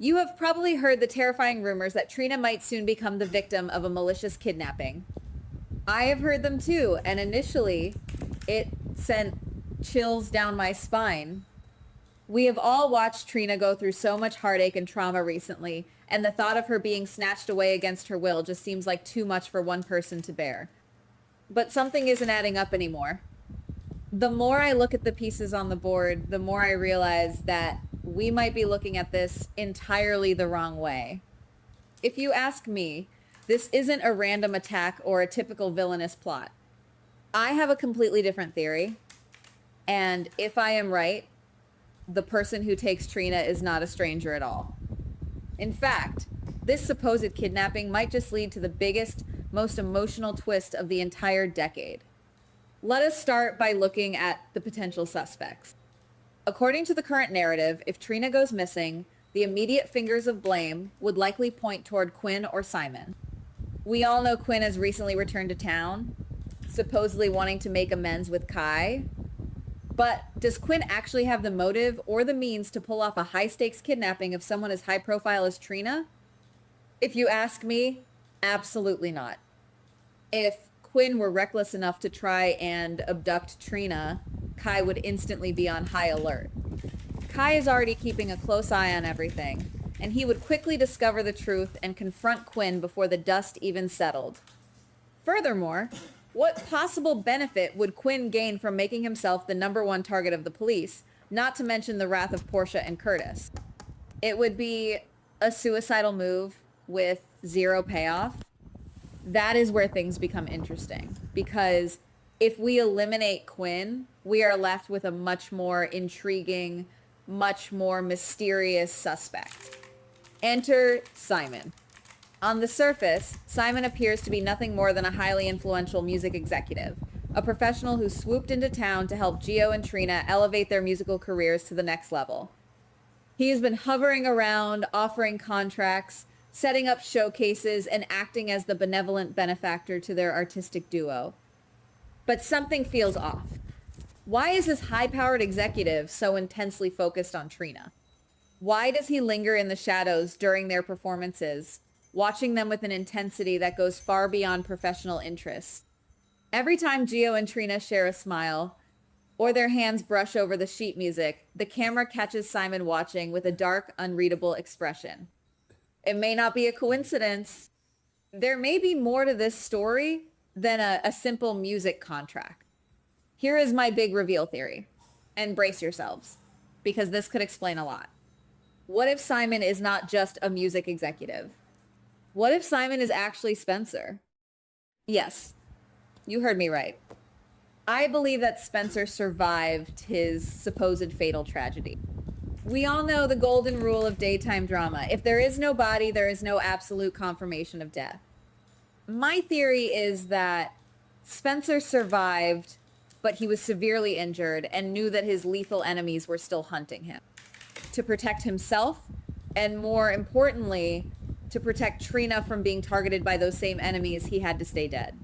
You have probably heard the terrifying rumors that Trina might soon become the victim of a malicious kidnapping. I have heard them too, and initially, it sent chills down my spine. We have all watched Trina go through so much heartache and trauma recently, and the thought of her being snatched away against her will just seems like too much for one person to bear. But something isn't adding up anymore. The more I look at the pieces on the board, the more I realize that we might be looking at this entirely the wrong way. If you ask me, this isn't a random attack or a typical villainous plot. I have a completely different theory, and if I am right, the person who takes Trina is not a stranger at all. In fact, this supposed kidnapping might just lead to the biggest, most emotional twist of the entire decade. Let us start by looking at the potential suspects. According to the current narrative, if Trina goes missing, the immediate fingers of blame would likely point toward Quinn or Simon. We all know Quinn has recently returned to town, supposedly wanting to make amends with Kai. But does Quinn actually have the motive or the means to pull off a high-stakes kidnapping of someone as high-profile as Trina? If you ask me, absolutely not. If Quinn were reckless enough to try and abduct Trina, Kai would instantly be on high alert. Kai is already keeping a close eye on everything, and he would quickly discover the truth and confront Quinn before the dust even settled. Furthermore, what possible benefit would Quinn gain from making himself the #1 target of the police, not to mention the wrath of Portia and Curtis? It would be a suicidal move with zero payoff. That is where things become interesting, because if we eliminate Quinn, we are left with a much more intriguing, much more mysterious suspect. Enter Simon. On the surface, Simon appears to be nothing more than a highly influential music executive, a professional who swooped into town to help Gio and Trina elevate their musical careers to the next level. He has been hovering around, offering contracts, setting up showcases, and acting as the benevolent benefactor to their artistic duo. But something feels off. Why is this high-powered executive so intensely focused on Trina? Why does he linger in the shadows during their performances, watching them with an intensity that goes far beyond professional interests? Every time Gio and Trina share a smile, or their hands brush over the sheet music, the camera catches Simon watching with a dark, unreadable expression. It may not be a coincidence. There may be more to this story than a simple music contract. Here is my big reveal theory, and brace yourselves, because this could explain a lot. What if Simon is not just a music executive? What if Simon is actually Spencer? Yes, you heard me right. I believe that Spencer survived his supposed fatal tragedy. We all know the golden rule of daytime drama. If there is no body, there is no absolute confirmation of death. My theory is that Spencer survived, but he was severely injured and knew that his lethal enemies were still hunting him. To protect himself, and more importantly, to protect Trina from being targeted by those same enemies, he had to stay dead.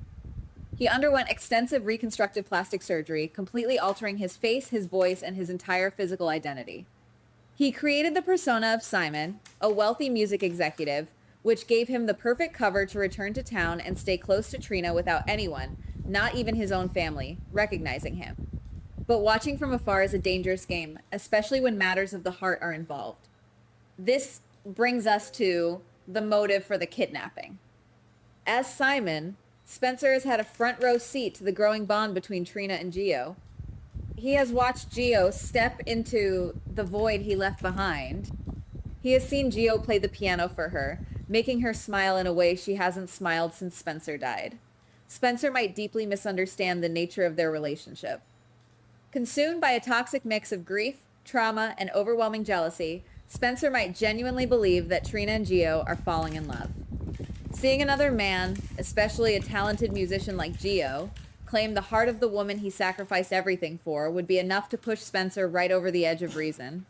He underwent extensive reconstructive plastic surgery, completely altering his face, his voice, and his entire physical identity. He created the persona of Simon, a wealthy music executive, which gave him the perfect cover to return to town and stay close to Trina without anyone, not even his own family, recognizing him. But watching from afar is a dangerous game, especially when matters of the heart are involved. This brings us to the motive for the kidnapping. As Simon, Spencer has had a front row seat to the growing bond between Trina and Gio. He has watched Gio step into the void he left behind. He has seen Gio play the piano for her, making her smile in a way she hasn't smiled since Spencer died. Spencer might deeply misunderstand the nature of their relationship. Consumed by a toxic mix of grief, trauma, and overwhelming jealousy, Spencer might genuinely believe that Trina and Gio are falling in love. Seeing another man, especially a talented musician like Gio, claim the heart of the woman he sacrificed everything for would be enough to push Spencer right over the edge of reason.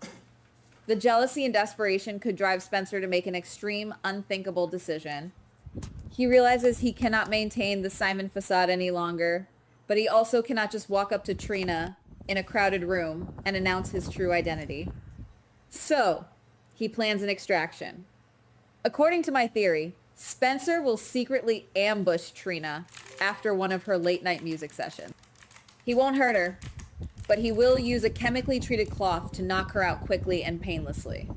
The jealousy and desperation could drive Spencer to make an extreme, unthinkable decision. He realizes he cannot maintain the Simon facade any longer, but he also cannot just walk up to Trina in a crowded room and announce his true identity. So, he plans an extraction. According to my theory, Spencer will secretly ambush Trina after one of her late night music sessions. He won't hurt her, but he will use a chemically treated cloth to knock her out quickly and painlessly.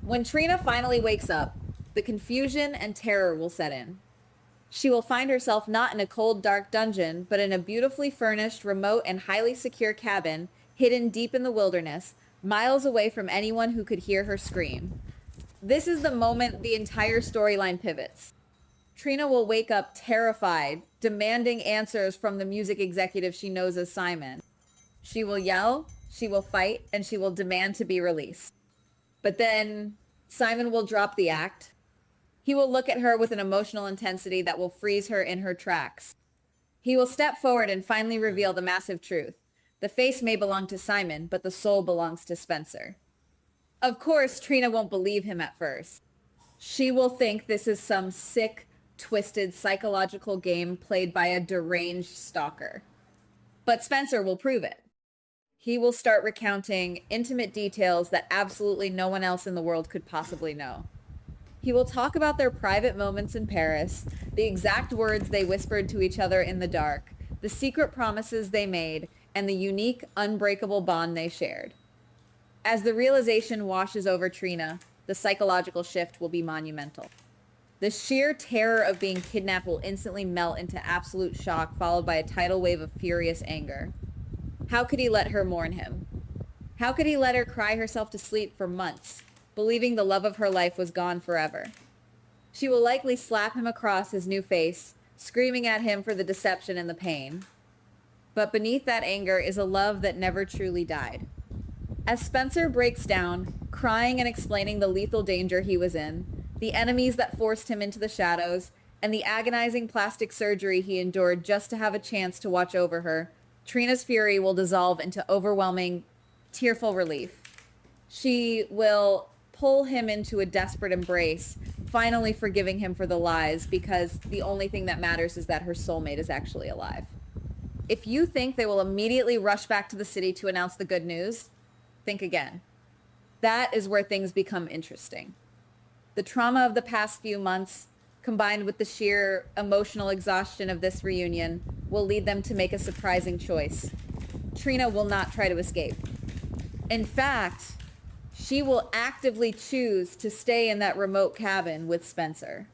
When Trina finally wakes up, the confusion and terror will set in. She will find herself not in a cold, dark dungeon, but in a beautifully furnished, remote, and highly secure cabin hidden deep in the wilderness, miles away from anyone who could hear her scream. This is the moment the entire storyline pivots. Trina will wake up terrified, demanding answers from the music executive she knows as Simon. She will yell, she will fight, and she will demand to be released. But then Simon will drop the act. He will look at her with an emotional intensity that will freeze her in her tracks. He will step forward and finally reveal the massive truth. The face may belong to Simon, but the soul belongs to Spencer. Of course, Trina won't believe him at first. She will think this is some sick, twisted psychological game played by a deranged stalker. But Spencer will prove it. He will start recounting intimate details that absolutely no one else in the world could possibly know. He will talk about their private moments in Paris, the exact words they whispered to each other in the dark, the secret promises they made, and the unique, unbreakable bond they shared. As the realization washes over Trina, the psychological shift will be monumental. The sheer terror of being kidnapped will instantly melt into absolute shock, followed by a tidal wave of furious anger. How could he let her mourn him? How could he let her cry herself to sleep for months, believing the love of her life was gone forever? She will likely slap him across his new face, screaming at him for the deception and the pain. But beneath that anger is a love that never truly died. As Spencer breaks down, crying and explaining the lethal danger he was in, the enemies that forced him into the shadows, and the agonizing plastic surgery he endured just to have a chance to watch over her, Trina's fury will dissolve into overwhelming, tearful relief. She will pull him into a desperate embrace, finally forgiving him for the lies, because the only thing that matters is that her soulmate is actually alive. If you think they will immediately rush back to the city to announce the good news, think again. That is where things become interesting. The trauma of the past few months, combined with the sheer emotional exhaustion of this reunion, will lead them to make a surprising choice. Trina will not try to escape. In fact, she will actively choose to stay in that remote cabin with Spencer.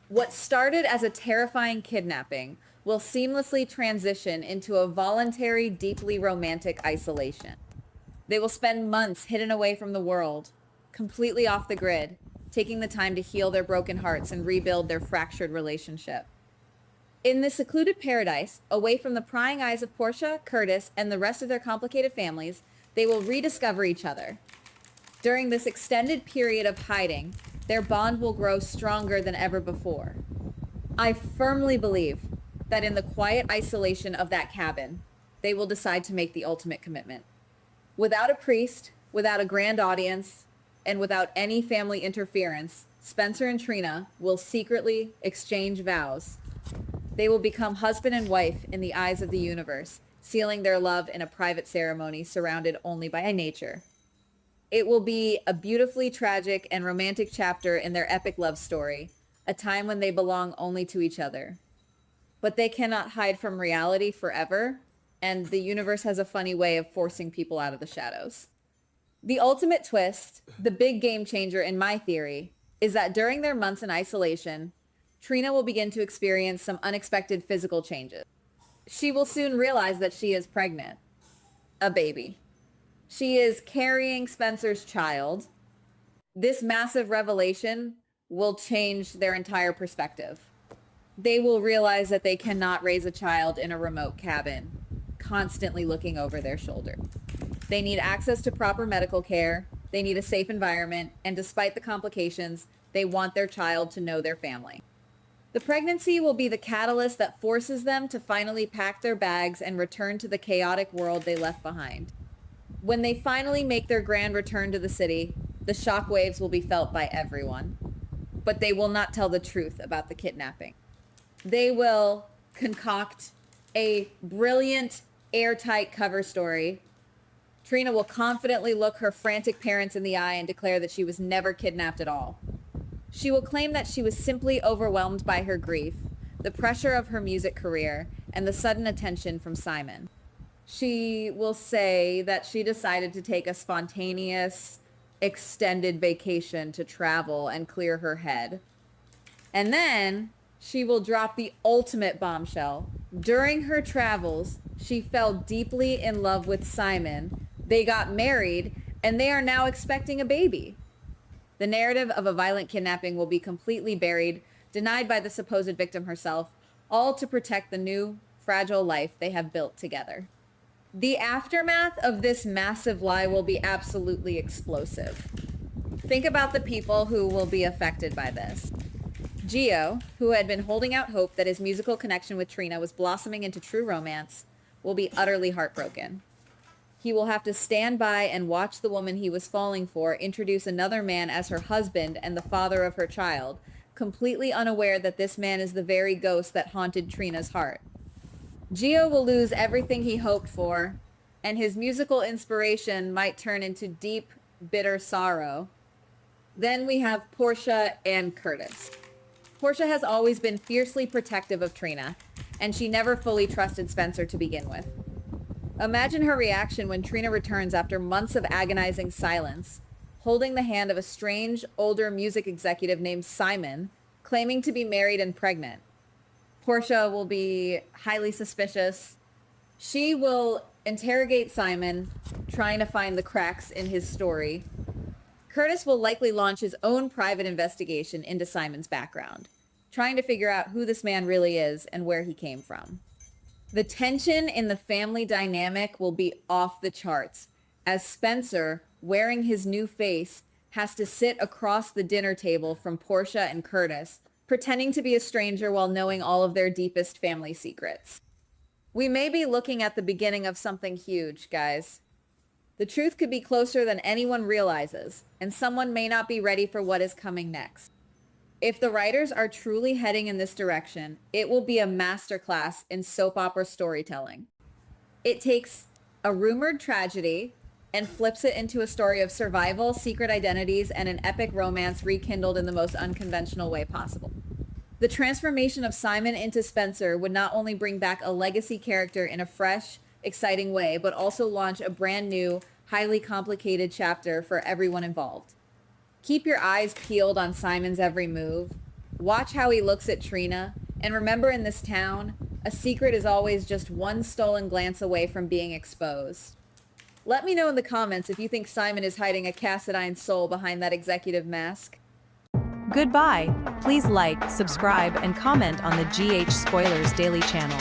What started as a terrifying kidnapping will seamlessly transition into a voluntary, deeply romantic isolation. They will spend months hidden away from the world, completely off the grid, taking the time to heal their broken hearts and rebuild their fractured relationship. In this secluded paradise, away from the prying eyes of Portia, Curtis, and the rest of their complicated families, they will rediscover each other. During this extended period of hiding, their bond will grow stronger than ever before. I firmly believe that in the quiet isolation of that cabin, they will decide to make the ultimate commitment. Without a priest, without a grand audience, and without any family interference, Spencer and Trina will secretly exchange vows. They will become husband and wife in the eyes of the universe, sealing their love in a private ceremony surrounded only by nature. It will be a beautifully tragic and romantic chapter in their epic love story, a time when they belong only to each other. But they cannot hide from reality forever, and the universe has a funny way of forcing people out of the shadows. The ultimate twist, the big game changer in my theory, is that during their months in isolation, Trina will begin to experience some unexpected physical changes. She will soon realize that she is pregnant, a baby. She is carrying Spencer's child. This massive revelation will change their entire perspective. They will realize that they cannot raise a child in a remote cabin, constantly looking over their shoulder. They need access to proper medical care. They need a safe environment. And despite the complications, they want their child to know their family. The pregnancy will be the catalyst that forces them to finally pack their bags and return to the chaotic world they left behind. When they finally make their grand return to the city, the shockwaves will be felt by everyone. But they will not tell the truth about the kidnapping. They will concoct a brilliant, airtight cover story, Trina will confidently look her frantic parents in the eye and declare that she was never kidnapped at all. She will claim that she was simply overwhelmed by her grief, the pressure of her music career, and the sudden attention from Simon. She will say that she decided to take a spontaneous, extended vacation to travel and clear her head. And then she will drop the ultimate bombshell. During her travels, she fell deeply in love with Simon. They got married, and they are now expecting a baby. The narrative of a violent kidnapping will be completely buried, denied by the supposed victim herself, all to protect the new, fragile life they have built together. The aftermath of this massive lie will be absolutely explosive. Think about the people who will be affected by this. Gio, who had been holding out hope that his musical connection with Trina was blossoming into true romance, will be utterly heartbroken. He will have to stand by and watch the woman he was falling for introduce another man as her husband and the father of her child, completely unaware that this man is the very ghost that haunted Trina's heart. Gio will lose everything he hoped for, and his musical inspiration might turn into deep, bitter sorrow. Then we have Portia and Curtis. Portia has always been fiercely protective of Trina, and she never fully trusted Spencer to begin with. Imagine her reaction when Trina returns after months of agonizing silence, holding the hand of a strange, older music executive named Simon, claiming to be married and pregnant. Portia will be highly suspicious. She will interrogate Simon, trying to find the cracks in his story. Curtis will likely launch his own private investigation into Simon's background, trying to figure out who this man really is and where he came from. The tension in the family dynamic will be off the charts, as Spencer, wearing his new face, has to sit across the dinner table from Portia and Curtis, pretending to be a stranger while knowing all of their deepest family secrets. We may be looking at the beginning of something huge, guys. The truth could be closer than anyone realizes, and someone may not be ready for what is coming next. If the writers are truly heading in this direction, it will be a masterclass in soap opera storytelling. It takes a rumored tragedy and flips it into a story of survival, secret identities, and an epic romance rekindled in the most unconventional way possible. The transformation of Simon into Spencer would not only bring back a legacy character in a fresh, exciting way, but also launch a brand new, highly complicated chapter for everyone involved. Keep your eyes peeled on Simon's every move. Watch how he looks at Trina. And remember, in this town, a secret is always just one stolen glance away from being exposed. Let me know in the comments if you think Simon is hiding a Cassadine soul behind that executive mask. Goodbye. Please like, subscribe, and comment on the GH Spoilers Daily channel.